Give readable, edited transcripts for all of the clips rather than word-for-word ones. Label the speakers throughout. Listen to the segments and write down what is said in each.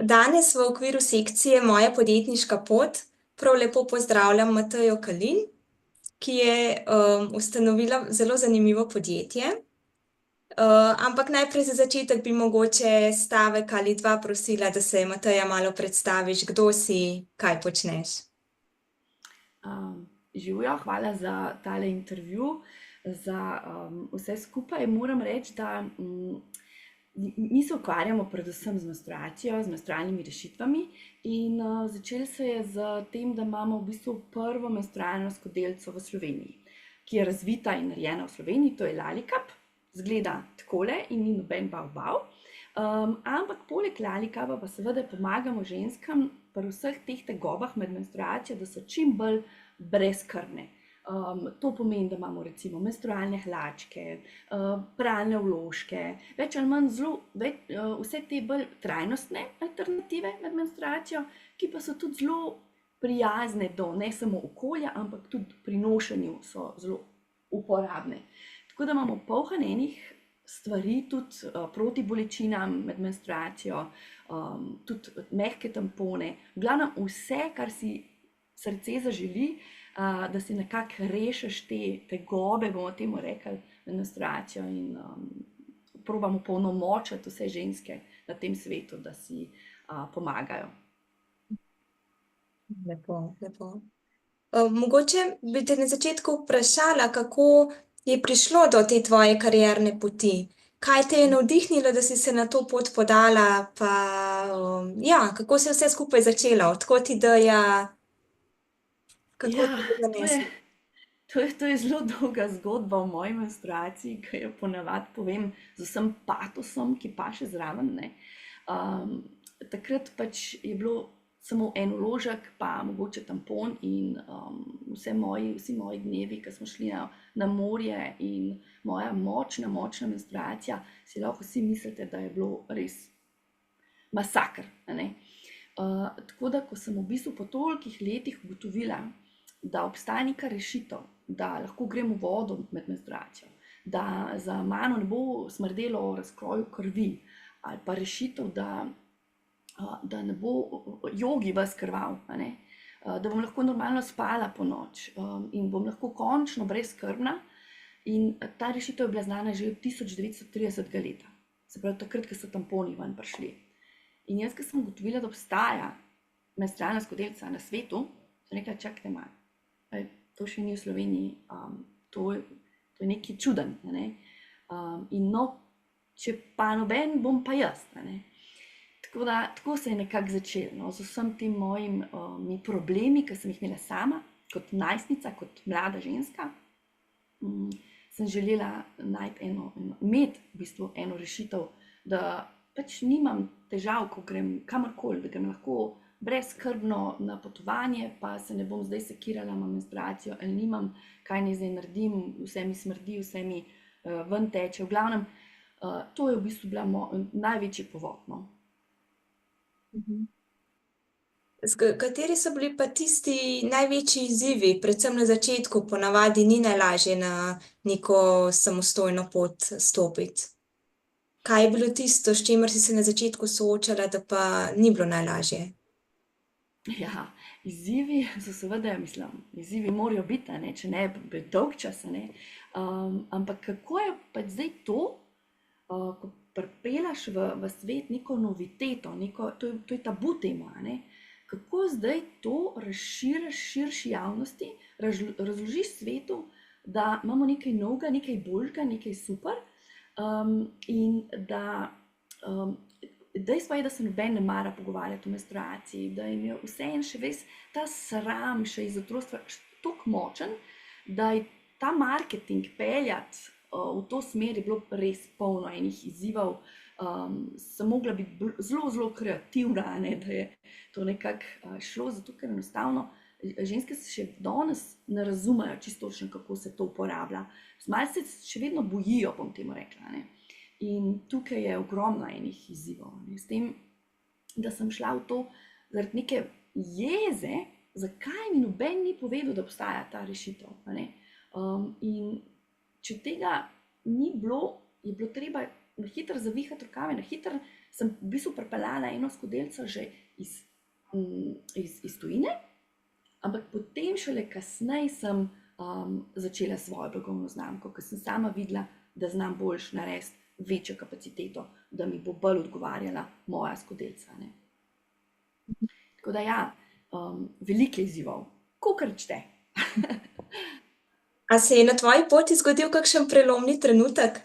Speaker 1: Danes v okviru sekcije Moja podjetniška pot prav lepo pozdravljam Matejo Kalin, ki je ustanovila zelo zanimivo podjetje. Ampak najprej za začetek bi mogoče stavek ali dva prosila, da se Mateja malo predstaviš, kdo si, kaj počneš.
Speaker 2: Živjo, hvala za tale intervju, za vse skupaj. Moram reči, da mi se ukvarjamo predvsem z menstruacijo, z menstrualnimi rešitvami in začelo se je z tem, da imamo v bistvu prvo menstrualno skodelico v Sloveniji, ki je razvita in narejena v Sloveniji, to je Lalikap. Zgleda takole in ni noben bav. Ampak poleg Lalikapa pa seveda pomagamo ženskam pri vseh teh tegobah med menstruacijo, da so čim bolj brezskrbne. To pomeni, da imamo recimo menstrualne hlačke, pralne vložke, več ali manj vse te bolj trajnostne alternative med menstruacijo, ki pa so tudi zelo prijazne do ne samo okolja, ampak tudi pri nošenju so zelo uporabne. Tako da imamo polno enih stvari, tudi proti bolečinam med menstruacijo, tudi mehke tampone, v glavnem vse, kar si srce zaželi, da si nekako rešiš te tegobe, bomo temu rekli, med menstruacijo in probamo polnomočiti vse ženske na tem svetu, da si pomagajo.
Speaker 1: Lepo, lepo. Mogoče bi te na začetku vprašala, kako je prišlo do te tvoje karierne poti. Kaj te je navdihnilo, da si se na to pot podala, pa ja, kako se je vse skupaj začelo, odkot ideja, kako
Speaker 2: Ja,
Speaker 1: te je
Speaker 2: to je,
Speaker 1: zaneslo?
Speaker 2: to je zelo dolga zgodba o moji menstruaciji, ki jo ponavadi povem z vsem patosom, ki paše zraven, ne. Takrat pač je bilo samo en vložek, pa mogoče tampon in vsi moji dnevi, ki smo šli na morje in moja močna menstruacija, si lahko vsi mislite, da je bilo res masakr, a ne. Tako da, ko sem v bistvu po tolikih letih ugotovila, da obstaja neka rešitev, da lahko grem v vodo med menstruacijo, da za mano ne bo smrdelo o razkroju krvi, ali pa rešitev, da ne bo jogi ves krval, a ne, da bom lahko normalno spala po noč in bom lahko končno brezskrbna. In ta rešitev je bila znana že od 1930. leta, se pravi takrat, ko so tamponi ven prišli. In jaz, ko sem ugotovila, da obstaja menstrualna skodelica na svetu, sem rekla, čakajte malo, to še ni v Sloveniji, to je nekaj čuden, a ne. In no, če pa noben, bom pa jaz, a ne. Tako se je nekako začelo, no, z vsem tem mojimi problemi, ki sem jih imela sama, kot najstnica, kot mlada ženska. Sem želela imeti v bistvu eno rešitev, da pač nimam težav, ko grem kamorkoli, da grem lahko brezskrbno na potovanje, pa se ne bom zdaj sekirala na menstruacijo, ali nimam, kaj naj zdaj naredim, vse mi smrdi, vse mi ven teče. V glavnem, to je v bistvu bila največji povod, no.
Speaker 1: Kateri so bili pa tisti največji izzivi, predvsem na začetku, ponavadi ni najlažje na neko samostojno pot stopiti? Kaj je bilo tisto, s čimer si se na začetku soočala, da pa ni bilo najlažje?
Speaker 2: Ja, izzivi so seveda, izzivi morajo biti, a ne, če ne bi dolg čas, a ne. Ampak kako je pač zdaj to, ko pripeljaš v svet neko noviteto, to je tabu tema, a ne. Kako zdaj to razširiš širši javnosti, razložiš svetu, da imamo nekaj novega, nekaj boljšega, nekaj super, in da dejstvo je, da se noben ne mara pogovarjati o menstruaciji, da jim je vseeno še ves ta sram še iz otroštva toliko močen, da je ta marketing peljati v to smer je bilo res polno enih izzivov. Sem mogla biti zelo kreativna, a ne, da je to nekako šlo, zato ker enostavno ženske se še danes ne razumejo čisto točno, kako se to uporablja. Malo se še vedno bojijo, bom temu rekla, ne. In tukaj je ogromno enih izzivov, ne. S tem, da sem šla v to zaradi neke jeze, zakaj mi noben ni povedal, da obstaja ta rešitev, a ne. In če tega ni bilo, je bilo treba na hitro zavihati rokave, na hitro sem v bistvu pripeljala eno skodelico že iz tujine, ampak potem šele kasneje sem začela svojo blagovno znamko, ker sem sama videla, da znam boljš narediti večjo kapaciteto, da mi bo bolj odgovarjala moja skodelica. Ne. Tako da ja, veliko izzivov, kakor čte.
Speaker 1: A se je na tvoji poti zgodil kakšen prelomni trenutek?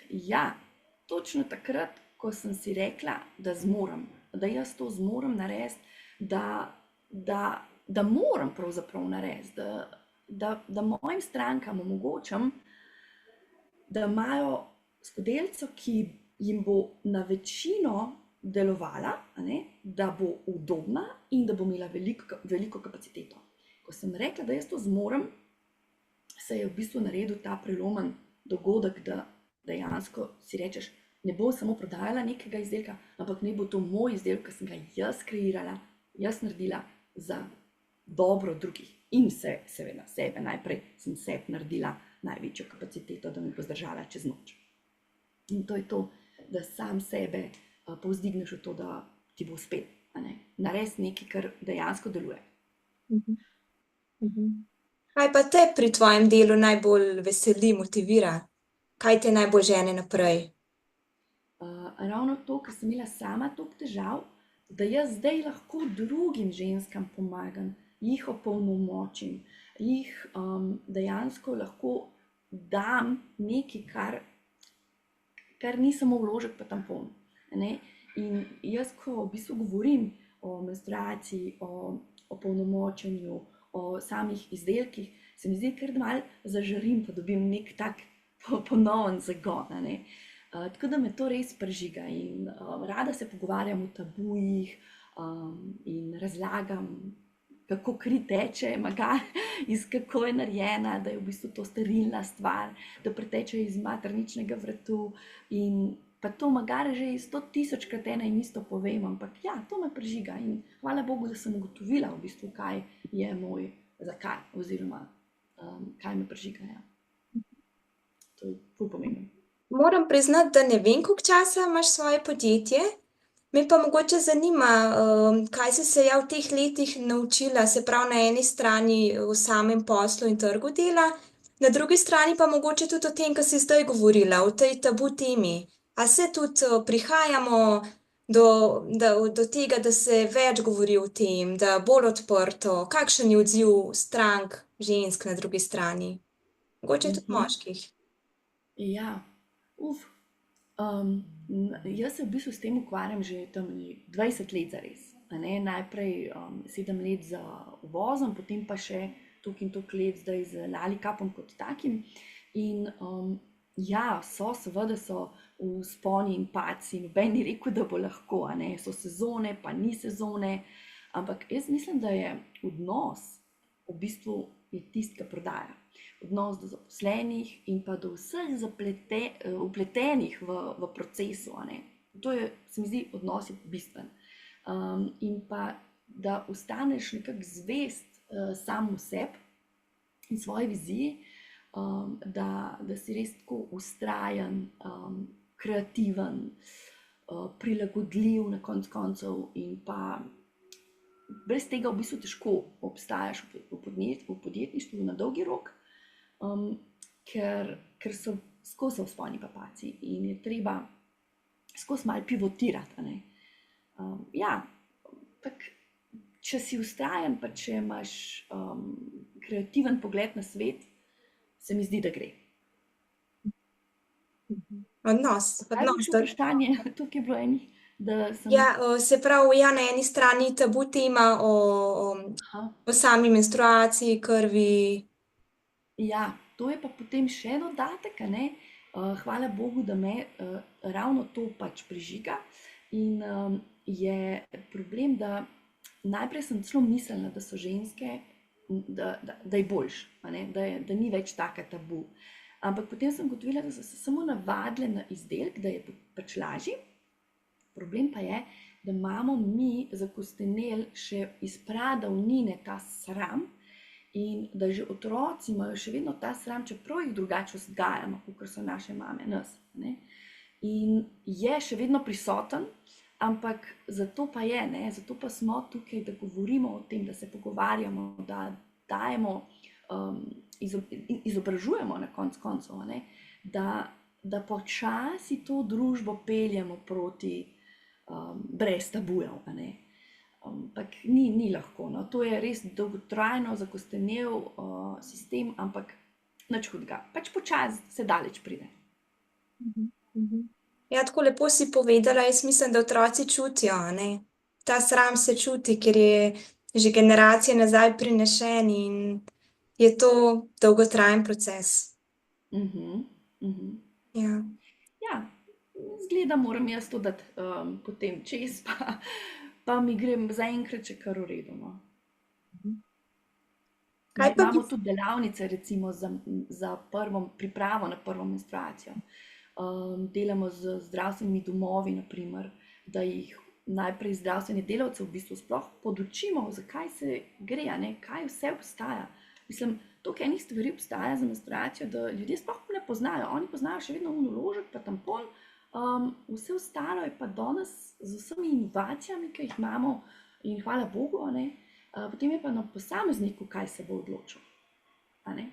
Speaker 2: Ja, točno takrat, ko sem si rekla, da zmorem, da jaz to zmorem narediti, da moram pravzaprav narediti, da mojim strankam omogočam, da imajo skodelico, ki jim bo na večino delovala, da bo udobna in da bo imela veliko kapaciteto. Ko sem rekla, da jaz to zmorem, se je v bistvu naredil ta prelomen dogodek, da dejansko si rečeš, ne bo samo prodajala nekega izdelka, ampak ne bo to moj izdelek, ki sem ga jaz kreirala, jaz naredila za dobro drugih. In seveda sebe, najprej sem sebi naredila največjo kapaciteto, da mi bo zdržala čez noč. In to je to, da sam sebe povzdigneš v to, da ti bo uspet. Narediti nekaj, kar dejansko deluje.
Speaker 1: Kaj pa te pri tvojem delu najbolj veseli, motivira? Kaj te najbolj žene naprej?
Speaker 2: Ravno to, ker sem imela sama toliko težav, da jaz zdaj lahko drugim ženskam pomagam, jih opolnomočim, jih dejansko lahko dam nekaj, kar ni samo vložek pa tampon. In jaz, ko v bistvu govorim o menstruaciji, o opolnomočenju, o samih izdelkih, se mi zdi, kar malo zažarim, pa dobim nek tak ponoven zagon. Tako da me to res prežiga in rada se pogovarjam o tabujih in razlagam, kako kri teče, iz kako je narejena, da je v bistvu to sterilna stvar, da preteče iz materničnega vratu in pa to magari že 100.000-krat ena in isto povem, ampak ja, to me prežiga in hvala Bogu, da sem ugotovila v bistvu, kaj je moj zakaj oziroma kaj me prežiga. Ja. To je ful pomembno.
Speaker 1: Moram priznati, da ne vem, koliko časa imaš svoje podjetje. Me pa mogoče zanima, kaj si se v teh letih naučila, se pravi na eni strani v samem poslu in trgu dela, na drugi strani pa mogoče tudi o tem, kar si zdaj govorila, o tej tabu temi. A se tudi prihajamo do tega, da se več govori o tem, da bolj odprto, kakšen je odziv strank, žensk na drugi strani, mogoče tudi moških.
Speaker 2: Ja, jaz se v bistvu s tem ukvarjam že tam 20 let zares. Najprej 7 let z uvozom, potem pa še toliko in toliko let zdaj z Lalikapom kot takim. In ja, seveda so vzponi in padci, noben ni rekel, da bo lahko, so sezone, pa ni sezone, ampak jaz mislim, da je odnos v bistvu je tisti, ki prodaja. Odnos do zaposlenih in pa do vseh vpletenih v procesu. To je, se mi zdi, odnos je bistven. In pa, da ostaneš nekako zvest sam v sebi in svoji viziji, da si res tako vztrajen, kreativen, prilagodljiv na koncu koncev in pa brez tega v bistvu težko obstajaš v podjetništvu na dolgi rok, ker so skozi vzponi pa padci in je treba skozi malo pivotirati. Ja, tak, če si vztrajen, pa če imaš kreativen pogled na svet, se mi zdi, da gre.
Speaker 1: Odnos.
Speaker 2: Vprašanje, tukaj je bilo enih, da sem...
Speaker 1: Ja, se pravi, na eni strani tabu tema o sami menstruaciji, krvi.
Speaker 2: Ja, to je pa potem še dodatek, hvala Bogu, da me ravno to pač prižiga in je problem, da najprej sem celo mislila, da so ženske, da je boljš, da ni več taka tabu. Ampak potem sem ugotovila, da so se samo navadile na izdelek, da je pač lažji. Problem pa je, da imamo mi zakostenel še iz pradavnine ta sram In da že otroci imajo še vedno ta sram, čeprav jih drugače vzgajamo, kot so naše mame, nas. Ne? In je še vedno prisoten, ampak zato pa je, ne? Zato pa smo tukaj, da govorimo o tem, da se pogovarjamo, da dajemo, izobražujemo na koncev, da počasi to družbo peljemo proti brez tabujev. Ampak ni lahko. No. To je res dolgotrajno zakostenel sistem, ampak nič hudega. Pač počasi se daleč pride.
Speaker 1: Ja, tako lepo si povedala, jaz mislim, da otroci čutijo, a ne. Ta sram se čuti, ker je že generacije nazaj prinešen in je to dolgotrajen proces.
Speaker 2: Mhm, mhm.
Speaker 1: Ja.
Speaker 2: Ja, zgleda, moram jaz to dati potem čez, pa mi grem zaenkrat še kar v redu. No.
Speaker 1: Kaj pa bi...
Speaker 2: Imamo tudi delavnice, recimo, za pripravo na prvo menstruacijo. Delamo z zdravstvenimi domovi, naprimer, da jih najprej zdravstvene delavce v bistvu sploh podučimo, zakaj se gre, ne, kaj vse obstaja. Mislim, toliko enih stvari obstaja za menstruacijo, da ljudje sploh ne poznajo. Oni poznajo še vedno unoložek, pa tampon, vse ostalo je pa danes z vsemi inovacijami, ki jih imamo, in hvala Bogu, ne, potem je pa na posamezniku, kaj se bo odločil. A ne?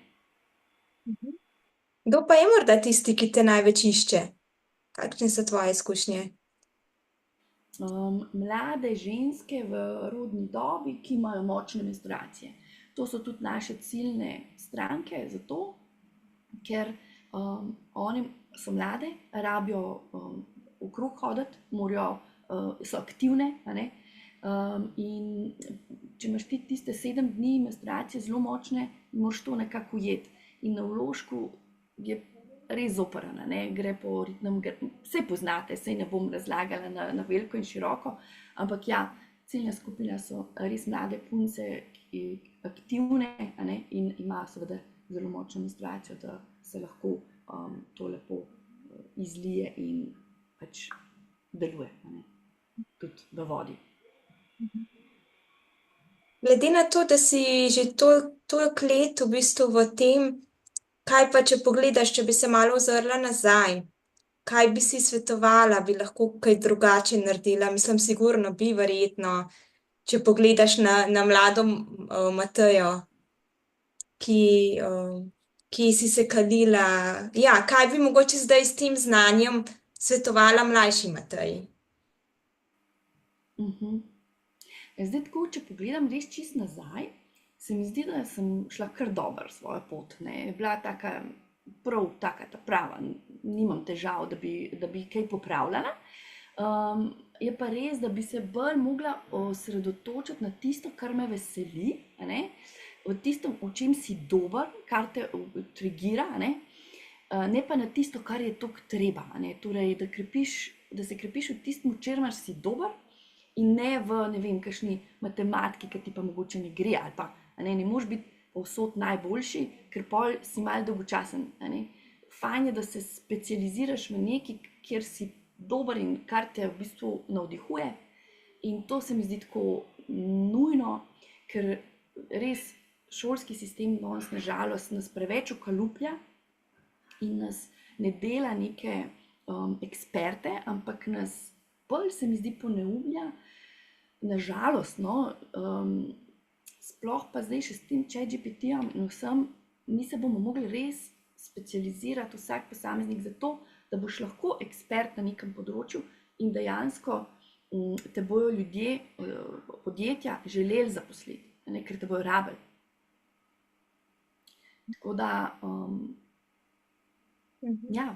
Speaker 1: Kdo pa je morda tisti, ki te največ išče? Kakšne so tvoje izkušnje?
Speaker 2: Mlade ženske v rodni dobi, ki imajo močne menstruacije. To so tudi naše ciljne stranke, zato, ker one so mlade, rabijo okrog hoditi, morajo, so aktivne, a ne? In če imaš ti tiste 7 dni menstruacije zelo močne, moraš to nekako ujeti. In na vložku je res zoprna, ne? Gre po ritnem, vse poznate, saj ne bom razlagala na veliko in široko, ampak ja, ciljna skupina so res mlade punce, aktivne, a ne? In ima seveda zelo močno menstruacijo, da se lahko to lepo izlije in pač deluje, a ne? Tudi v vodi.
Speaker 1: Glede na to, da si že toliko let v bistvu v tem, kaj pa, če pogledaš, če bi se malo ozrla nazaj, kaj bi si svetovala, bi lahko kaj drugače naredila? Mislim, sigurno bi, verjetno, če pogledaš na mlado Matejo, ki si se kadila. Ja, kaj bi mogoče zdaj s tem znanjem svetovala mlajši Mateji?
Speaker 2: Zdaj tako, če pogledam res čist nazaj, se mi zdi, da sem šla kar dobro svojo pot, ne. Je bila taka, prav taka ta prava, nimam težav, da bi kaj popravljala. Je pa res, da bi se bolj mogla osredotočiti na tisto, kar me veseli, a ne, v tisto, v čem si dober, kar te trigira, a ne, ne pa na tisto, kar je toliko treba, a ne, torej, da se krepiš v tistem, v čemer si dober, in ne v, ne vem, kakšni matematiki, ki ti pa mogoče ne gre, ali pa, a ne moreš biti povsod najboljši, ker pol si malo dolgočasen, a ne. Fajn je, da se specializiraš v nekaj, kjer si dober in kar te v bistvu navdihuje, in to se mi zdi tako nujno, ker res šolski sistem danes na žalost nas preveč okaluplja in nas ne dela neke eksperte, ampak nas bolj, se mi zdi, poneumlja, na žalost, no, sploh pa zdaj še s tem ChatGPT-jem in vsem, mi se bomo mogli res specializirati vsak posameznik za to, da boš lahko ekspert na nekem področju in dejansko te bojo ljudje, podjetja želeli zaposliti, a ne, ker te bojo rabili. Tako da, ja.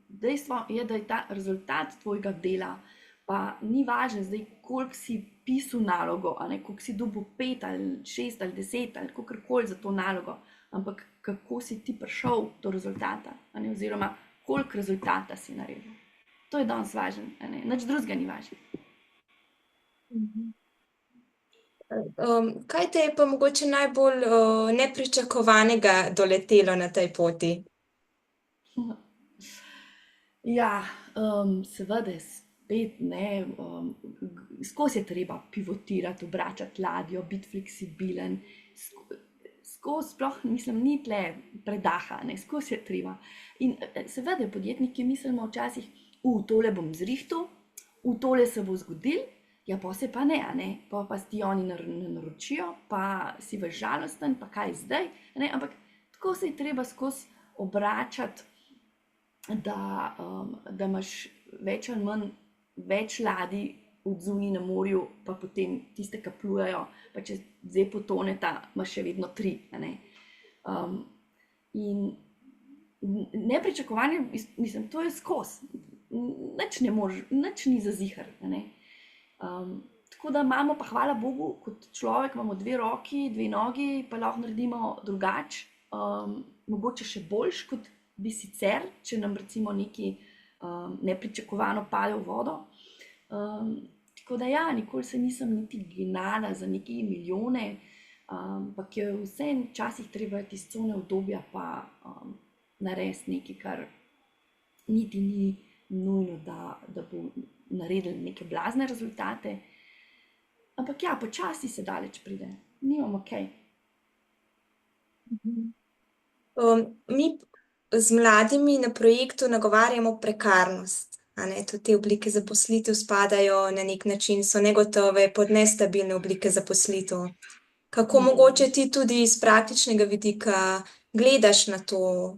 Speaker 2: Dejstvo je, da je ta rezultat tvojega dela, pa ni važno zdaj, koliko si pisal nalogo, a ne, koliko si dobil 5 ali 6 ali 10 ali kakorkoli za to nalogo, ampak kako si ti prišel do rezultata, a ne, oziroma koliko rezultata si naredil. To je danes važno, a ne, nič drugega ni važno.
Speaker 1: Kaj te je pa mogoče najbolj nepričakovanega doletelo na tej poti?
Speaker 2: Ja, seveda, spet, ne, skozi je treba pivotirati, obračati ladjo, biti fleksibilen, skozi sploh, mislim, ni tle predaha, ne, skozi je treba. In seveda podjetniki mislimo včasih, tole bom zrihtal, tole se bo zgodil, ja, pa se pa ne, a ne, pa ti oni naročijo, pa si v žalosten, pa kaj zdaj, ne, ampak tako se je treba skozi obračati, da imaš več ali manj več ladij odzunaj na morju, pa potem tiste, ki plujejo, pa če zdaj potoneta, imaš še vedno 3, a ne. In nepričakovanje, mislim, to je skozi, nič ne moreš, nič ni za ziher, a ne. Tako da imamo pa, hvala Bogu, kot človek imamo 2 roki, 2 nogi, pa lahko naredimo drugače, mogoče še boljš, kot bi sicer, če nam recimo nekaj nepričakovano pade v vodo. Tako da ja, nikoli se nisem niti gnala za neke milijone, ampak je vseeno včasih treba iz cone obdobja pa narediti nekaj, kar niti ni nujno, da bo naredili neke blazne rezultate. Ampak ja, počasi se daleč pride, nimamo kaj.
Speaker 1: Mi z mladimi na projektu nagovarjamo prekarnost, a ne, tudi te oblike zaposlitev spadajo na nek način, so negotove, pod nestabilne oblike zaposlitev. Kako mogoče ti tudi iz praktičnega vidika gledaš na to,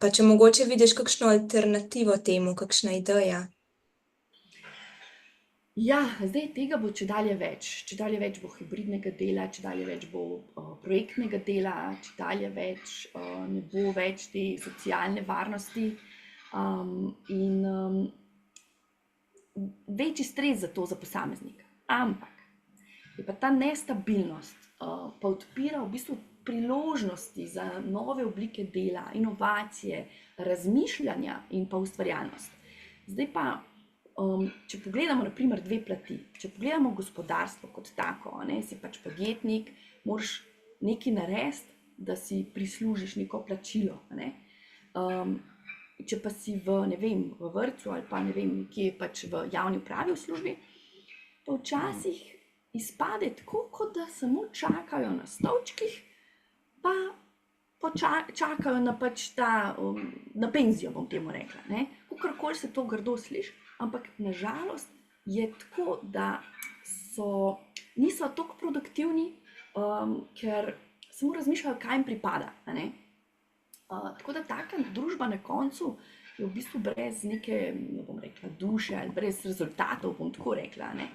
Speaker 1: pa če mogoče vidiš kakšno alternativo temu, kakšna ideja?
Speaker 2: Ja, zdaj tega bo čedalje več bo hibridnega dela, čedalje več bo projektnega dela, čedalje več ne bo več te socialne varnosti in večji stres za to za posameznika. Ampak je pa ta nestabilnost pa odpira v bistvu priložnosti za nove oblike dela, inovacije, razmišljanja in pa ustvarjalnost. Zdaj pa če pogledamo na primer 2 plati, če pogledamo gospodarstvo kot tako, ne, si pač podjetnik, moraš nekaj narediti, da si prislužiš neko plačilo, ne. Če pa si ne vem, v vrtcu ali pa ne vem, nekje pač v javni upravi v službi, pa včasih izpade tako, kot da samo čakajo na stolčkih, pa čakajo na pač na penzijo, bom temu rekla, ne. Kakorkoli se to grdo sliši, ampak na žalost je tako, da niso toliko produktivni, ker samo razmišljajo, kaj jim pripada, a ne. Tako da taka družba na koncu je v bistvu brez neke, ne bom rekla, duše ali brez rezultatov, bom tako rekla, a ne.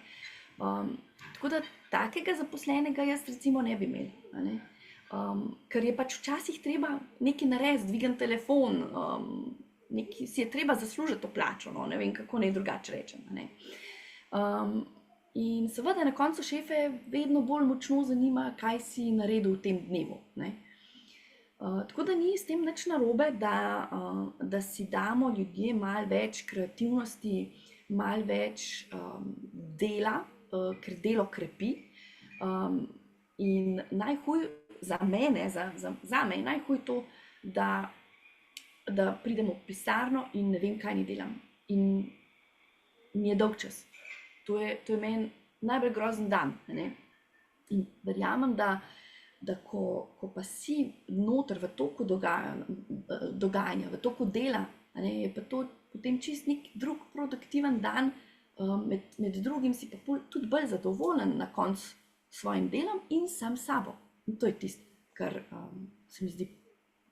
Speaker 2: Tako da takega zaposlenega jaz recimo ne bi imela, a ne. Ker je pač včasih treba nekaj narediti, dvigniti telefon, si je treba zaslužiti to plačo, no, ne vem, kako naj drugače rečem, a ne. In seveda na koncu šefe vedno bolj močno zanima, kaj si naredil v tem dnevu, ne. Tako da ni s tem nič narobe, da si damo ljudje malo več kreativnosti, malo več dela, ker delo krepi. In najhuj za mene, zame je najhuj to, da pridem v pisarno in ne vem, kaj ni delam. In mi je dolg čas. To je meni najbolj grozen dan, ne. In verjamem, da ko pa si noter v toku dogajanja, v toku dela, a ne, je pa to potem čist nek drug produktiven dan, med drugim si pa tudi bolj zadovoljen na koncu s svojim delom in sam sabo. In to je tisto, kar se mi zdi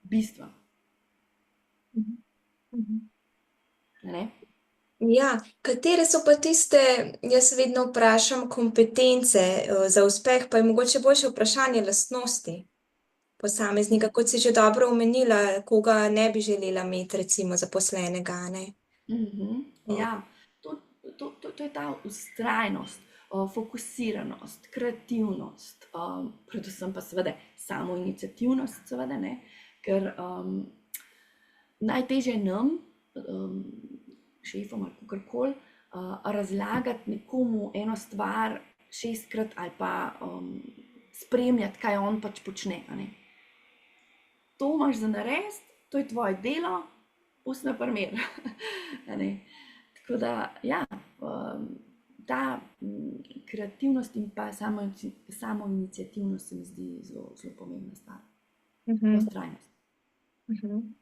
Speaker 2: bistveno. Ne?
Speaker 1: Ja, katere so pa tiste, jaz vedno vprašam, kompetence za uspeh, pa je mogoče boljše vprašanje lastnosti posameznika, kot si že dobro omenila, koga ne bi želela imeti recimo zaposlenega, a ne.
Speaker 2: Ja, to je ta vztrajnost, fokusiranost, kreativnost, predvsem pa seveda samoiniciativnost, seveda, ne, ker najtežje je nam, šefom ali kakorkoli, razlagati nekomu eno stvar 6-krat ali pa spremljati, kaj on pač počne, a ne. To imaš za narediti, to je tvoje delo, pusti me pri miru, a ne. Tako da, ja, ta kreativnost in pa samoiniciativnost se mi zdi zelo, zelo pomembna stvar. Pa vztrajnost.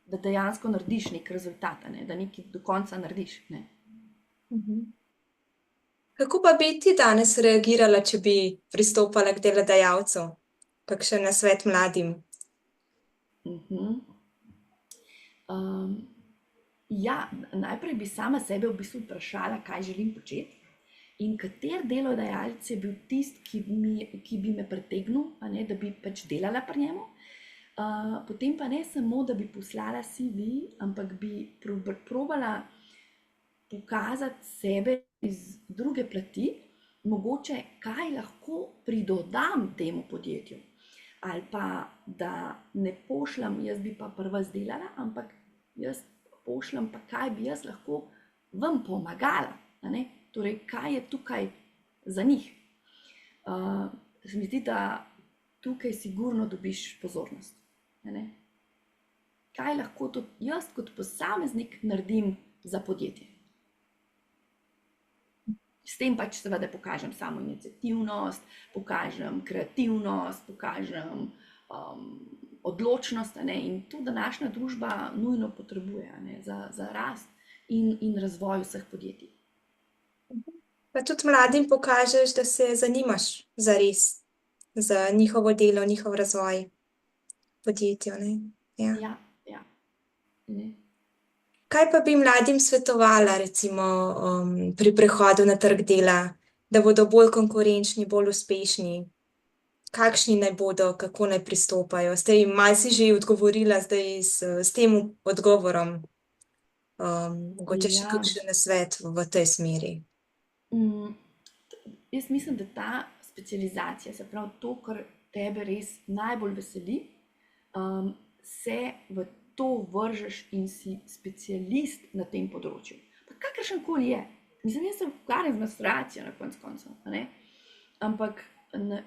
Speaker 2: Da dejansko narediš nek rezultat, ne? Da nekaj do konca narediš. Ne?
Speaker 1: Kako pa bi ti danes reagirala, če bi pristopala k delodajalcu? Kakšen nasvet mladim?
Speaker 2: Ja, najprej bi sama sebe v bistvu vprašala, kaj želim početi in kater delodajalec je bil tisti, ki bi me pritegnil, ne, da bi pač delala pri njemu. Potem pa ne samo, da bi poslala CV, ampak bi probala pokazati sebe iz druge plati, mogoče kaj lahko pridodam temu podjetju. Ali pa, da ne pošljem, jaz bi pa prva zdelala, ampak jaz pošljem pa, kaj bi jaz lahko vam pomagala. Ne? Torej, kaj je tukaj za njih. Se mi zdi, da tukaj sigurno dobiš pozornost. Ne? Kaj lahko tudi jaz kot posameznik naredim za podjetje. S tem pač seveda pokažem samoiniciativnost, pokažem kreativnost, pokažem odločnost, ne? In to današnja družba nujno potrebuje, ne? Za rast in razvoj vseh podjetij.
Speaker 1: Pa tudi mladim pokažeš, da se zanimaš za res, za njihovo delo, njihov razvoj podjetja.
Speaker 2: Ja. Ne?
Speaker 1: Kaj pa bi mladim svetovala, recimo, pri prehodu na trg dela, da bodo bolj konkurenčni, bolj uspešni? Kakšni naj bodo, kako naj pristopajo? Zdaj, malo si že odgovorila zdaj s tem odgovorom. Mogoče še kakšen nasvet v tej smeri.
Speaker 2: Jaz mislim, da ta specializacija, se pravi to, kar tebe res najbolj veseli, se v to vržeš in si specialist na tem področju. Pa kakršenkoli je. Mislim, jaz se ukvarjam z menstruacijo na koncu koncev, ne? Ampak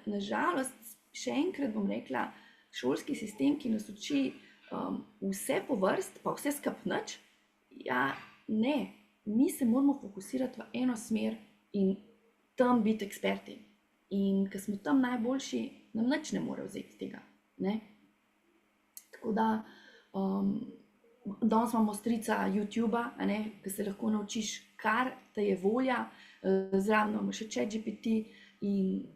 Speaker 2: nažalost, še enkrat bom rekla, šolski sistem, ki nas uči vse po vrst, pa vse skupaj nič, ja, ne. Mi se moramo fokusirati v eno smer in tam biti eksperti. In ko smo tam najboljši, nam nič ne more vzeti tega. Ne? Tako da danes imamo strica YouTubea, ki se lahko naučiš, kar te je volja, zraven imamo še ChatGPT in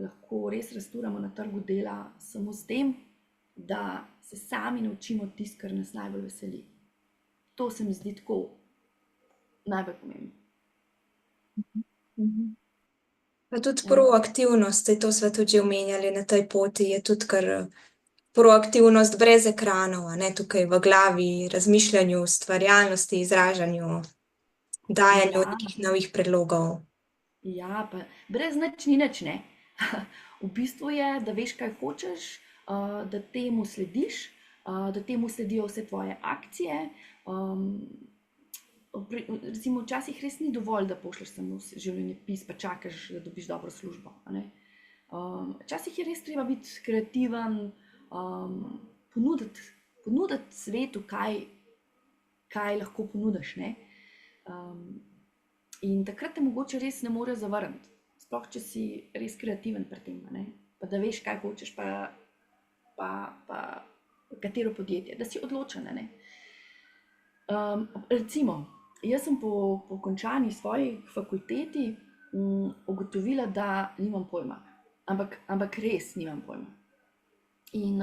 Speaker 2: lahko res rasturamo na trgu dela samo s tem, da se sami naučimo tisto, kar nas najbolj veseli. To se mi zdi tako najbolj pomembno.
Speaker 1: Pa tudi proaktivnost, to sva tudi že omenjali na tej poti, je tudi kar proaktivnost brez ekranov, tukaj v glavi, razmišljanju, ustvarjalnosti, izražanju, dajanju nekih novih predlogov.
Speaker 2: Ja, pa brez nič ni nič, ne. V bistvu je, da veš, kaj hočeš, da temu slediš, da temu sledijo vse tvoje akcije. Recimo, včasih res ni dovolj, da pošlješ samo življenjepis, pa čakaš, da dobiš dobro službo. Včasih je res treba biti kreativen, ponuditi svetu, kaj lahko ponudiš, ne. In takrat te mogoče res ne more zavrniti, sploh če si res kreativen pri tem, ne. Pa da veš, kaj hočeš, pa katero podjetje, da si odločen, ne. Recimo, jaz sem po končani svoji fakulteti ugotovila, da nimam pojma, ampak res nimam pojma. In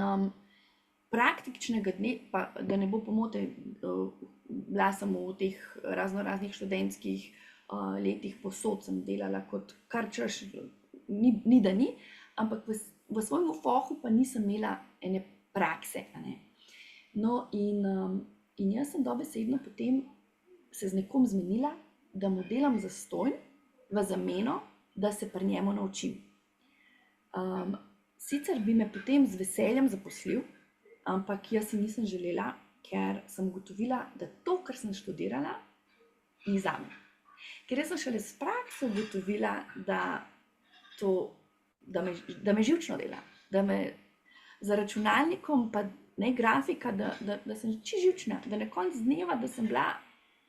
Speaker 2: praktičnega dne, pa da ne bo pomote, bila sem v teh raznoraznih študentskih letih, povsod sem delala kot kar češ, ni da ni, ampak v svojem fohu pa nisem imela ene prakse. No in jaz sem dobesedno potem se z nekom zmenila, da mu delam zastonj v zameno, da se pri njemu naučim. Sicer bi me potem z veseljem zaposlil, ampak jaz si nisem želela, ker sem ugotovila, da to, kar sem študirala, ni zame. Ker jaz sem šele s prakso ugotovila, da me živčno dela, da me za računalnikom, pa ne grafika, da sem čisto živčna, da na koncu dneva, da sem bila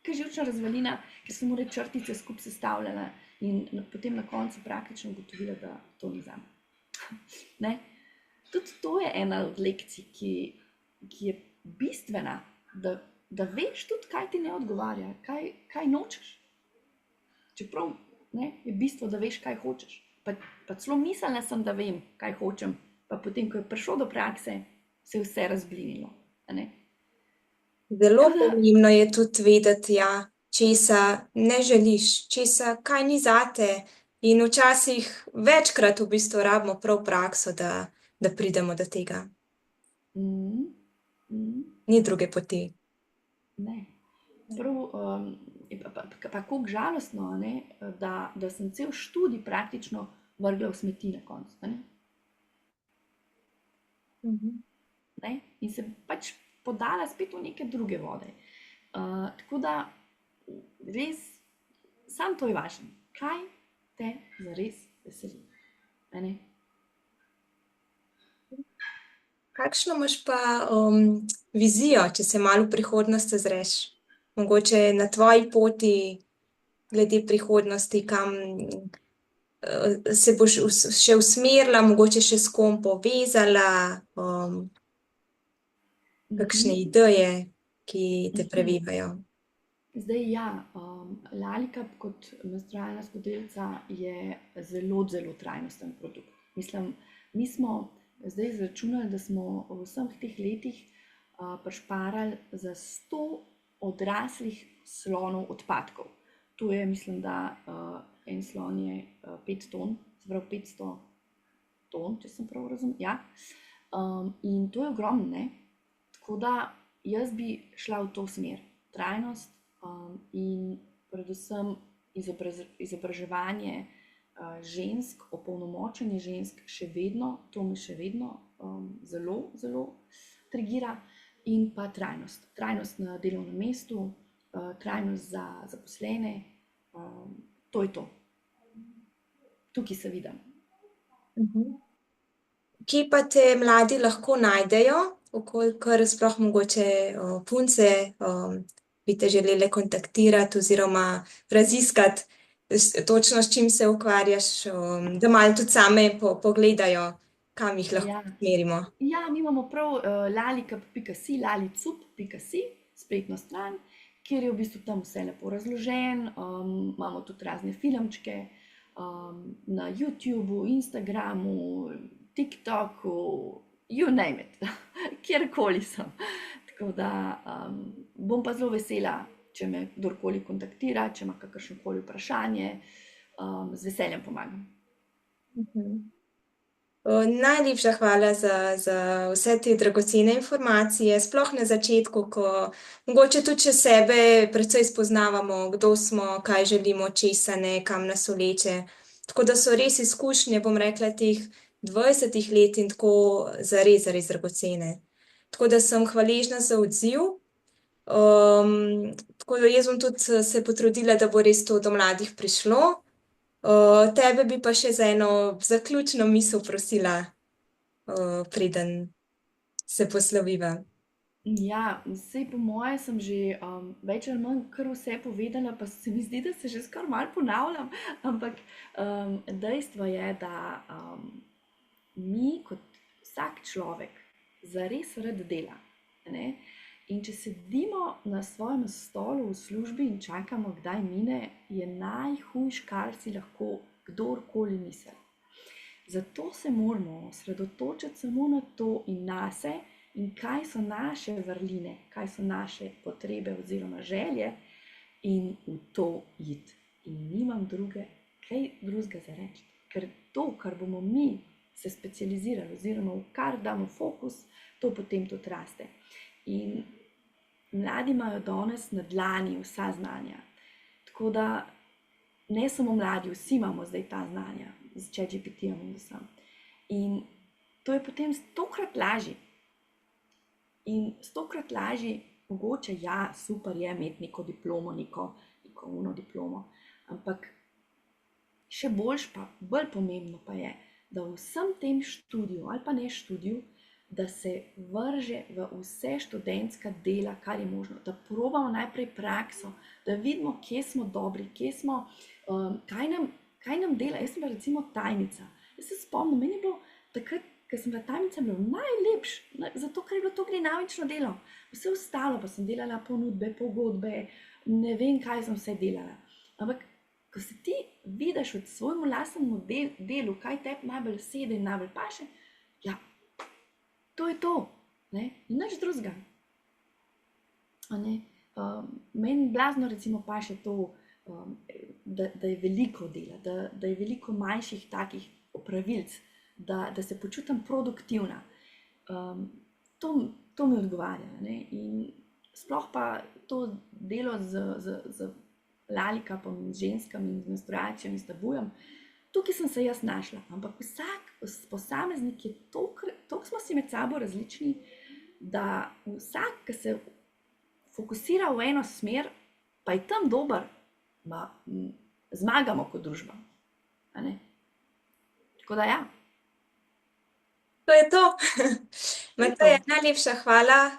Speaker 2: kot živčna razvalina, ker sem mora črtice skupaj sestavljala in potem na koncu praktično ugotovila, da to ni zame. Ne? Tudi to je ena od lekcij, ki je bistvena, da veš tudi, kaj ti ne odgovarja, kaj nočeš. Čeprav je bistvo, da veš, kaj hočeš. Pa celo mislila sem, da vem, kaj hočem, pa potem, ko je prišlo do prakse, se je vse razblinilo.
Speaker 1: Zelo pomembno je tudi vedeti, ja, česa ne želiš, kaj ni zate. In včasih večkrat v bistvu rabimo prav prakso, da pridemo do tega. Ni druge poti.
Speaker 2: Ne. Prav, pa kako žalostno, da sem cel študij praktično vrgla v smeti na koncu. In se pač podala spet v neke druge vode. Tako da res, samo to je važno. Kaj te zares veseli?
Speaker 1: Kakšno imaš pa vizijo, če se malo v prihodnost ozreš? Mogoče na tvoji poti glede prihodnosti, kam se boš še usmerila, mogoče še s kom povezala, kakšne ideje, ki te prevevajo?
Speaker 2: Zdaj, ja, Lalika kot menstrualna skodelica je zelo, zelo trajnosten produkt. Mislim, mi smo zdaj izračunali, da smo v vseh teh letih prišparali za 100 odraslih slonov odpadkov. To je, mislim, da en slon je 5 ton, se pravi 500 ton, če sem prav razumela. Ja. In to je ogromno, ne? Tako da jaz bi šla v to smer. Trajnost in predvsem izobraževanje žensk, opolnomočenje žensk še vedno, to me še vedno zelo, zelo trigira. In pa trajnost. Trajnost na delovnem mestu, trajnost za zaposlene, to je to. Tukaj se vidim.
Speaker 1: Kje pa te mladi lahko najdejo, kolikor sploh mogoče punce bi te želele kontaktirati oziroma raziskati točno, s čim se ukvarjaš, da malo tudi same pogledajo, kam jih lahko usmerimo?
Speaker 2: Ja, mi imamo prav lalika.si, lalicup.si, spletno stran, kjer je v bistvu tam vse lepo razloženo. Imamo tudi razne filmčke na YouTubu, Instagramu, TikToku, you name it, kjerkoli sem. Tako da bom pa zelo vesela, če me kdorkoli kontaktira, če ima kakršnokoli vprašanje, z veseljem pomagam.
Speaker 1: Najlepša hvala za vse te dragocene informacije, sploh na začetku, ko mogoče tudi še sebe precej spoznavamo, kdo smo, kaj želimo, česa ne, kam nas vleče. Tako da so res izkušnje, bom rekla, teh 20 let in tako zares dragocene. Tako da sem hvaležna za odziv. Tako da jaz bom tudi se potrudila, da bo res to do mladih prišlo. Tebe bi pa še za eno zaključno misel prosila, preden se posloviva.
Speaker 2: Ja, saj po moje sem že več ali manj kar vse povedala, pa se mi zdi, da se že skoraj malo ponavljam, ampak dejstvo je, da mi kot vsak človek zares rad dela. In če sedimo na svojem stolu v službi in čakamo, kdaj mine, je najhujše, kar si lahko kdorkoli misli. Zato se moramo osredotočiti samo na to in nase in kaj so naše vrline, kaj so naše potrebe oziroma želje in v to iti. In nimam kaj drugega za reči, ker to, kar bomo mi se specializirali oziroma v kar damo fokus, to potem tudi raste. In mladi imajo danes na dlani vsa znanja. Tako da ne samo mladi, vsi imamo zdaj ta znanja z ChatGPT-jem in vsem. In to je potem 100-krat lažje. In 100-krat lažje, mogoče ja, super je imeti neko diplomo, neko diplomo, ampak še boljš pa, bolj pomembno pa je, da v vsem tem študiju ali pa ne študiju da se vrže v vse študentska dela, kar je možno, da probamo najprej prakso, da vidimo, kje smo dobri, kje smo, kaj nam dela. Jaz sem bila recimo tajnica. Jaz se spomnim, meni je bilo takrat, ko sem bila tajnica, bilo najlepše, zato ker je bilo to dinamično delo. Vse ostalo pa sem delala ponudbe, pogodbe, ne vem, kaj sem vse delala. Ampak ko se ti vidiš v svojemu lastnemu delu, kaj tebi najbolj sede in najbolj paše, ja, to je to, ne, in nič drugega. Meni blazno recimo paše to, da je veliko dela, da je veliko manjših takih opravilc, da se počutim produktivna. To mi odgovarja, ne? In sploh pa to delo z lalikapom in ženskami in z menstruacijami, s tabujem, tukaj sem se jaz našla, ampak vsak posameznik je toliko smo si med sabo različni, da vsak, ki se fokusira v eno smer, pa je tam dober, zmagamo kot družba. A ne? Tako da ja.
Speaker 1: To je to.
Speaker 2: To je
Speaker 1: Mateja,
Speaker 2: to.
Speaker 1: najlepša hvala,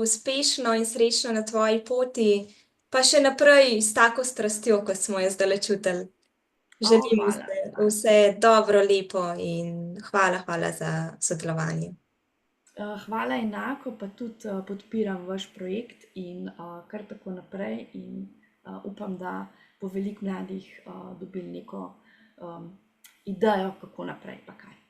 Speaker 1: uspešno in srečno na tvoji poti, pa še naprej s tako strastjo, kot smo jo zdajle čutili. Želim
Speaker 2: Hvala.
Speaker 1: vse dobro, lepo in hvala za sodelovanje.
Speaker 2: Hvala enako, pa tudi podpiram vaš projekt in kar tako naprej in upam, da bo veliko mladih dobili neko idejo, kako naprej pa kaj.